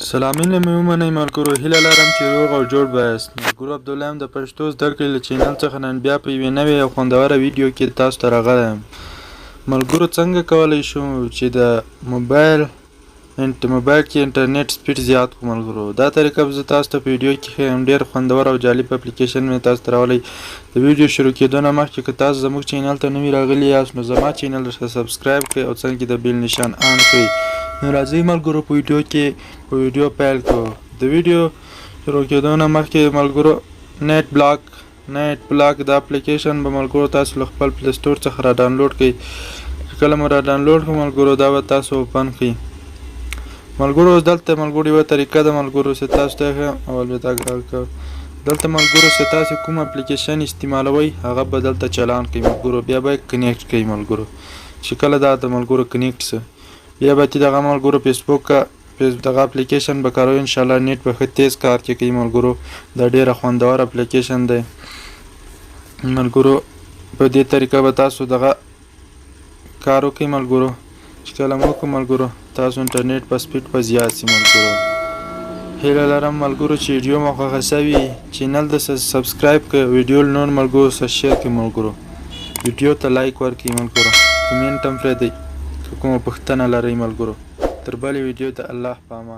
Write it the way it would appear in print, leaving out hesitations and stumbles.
سلامونه مې ومنئ ملګرو، هیله لرم چې روغ او جوړ به یاست. ملګرو عبدالله یم د پښتو زده کړې له چینل څخه نن بیا په یوې نوې او خوندوره ویډیو کې تاسو ته راغلی یم. ملګرو څنګه کولی شو چې د موبایل کې انټرنیټ سپیډ زیات کړو ملګرو. دا طریقه به زه تاسو ته په ویډیو کې ښیم. ډېر خوندور او جالب اپلیکیشن مې تاسو ته راوړی. د ویډیو شروع کېدو نه مخکې که تاسو زموږ چینل ته نوي راغلي یاست نو زما چینل ورسره سبسکرایب کړئ او څنګ کې د بیل نشان آن کړئ. نو راځئ ملګرو په ویډیو پیل کړو. د ویډیو شروع کېدو نه مخکې ملګرو نیټ بلاک د اپلیکیشن به ملګرو تاسو له خپل پلی سټور څخه را ډاونلوډ کړئ. کله مو را ډاونلوډ کړو ملګرو دا به تاسو اوپن کړئ. ملګرو اوس دلته ملګرو یوه طریقه ده ملګرو چې تاسو ته ښیم او البته دلته ملګرو چې تاسو کوم اپلیکیشن استعمالوئ هغه به دلته چالان کړئ ملګرو. بیا به یې کنیکټ کړئ ملګرو. چې کله دا د ملګرو کنیکټ سه بیا به چې دغه ملګرو فیسبوک دغه اپلیکیشن به کاروئ انشاءالله نیټ به ښه تیز کار کوي ملګرو. دا ډېره خوندور اپلیکیشن دی ملګرو. په دې طریقه به تاسو دغه کار وکړئ ملګرو. چې کله مو وکړو ملګرو تاسو انټرنیټ په سپیډ به زیات سي ملګرو. هیله لرم ملګرو چې ویډیو مو خوښه سوي چینل د سبسکرایب کړئ. ویډیو نور ملګرو سره شیر کړئ ملګرو. ویډیو ته لایک ورکړئ ملګرو. کمنټ هم پرېږدئ که کومه پوښتنه لرئ ملګرو. تر بلې ویډیو ته الله په امان.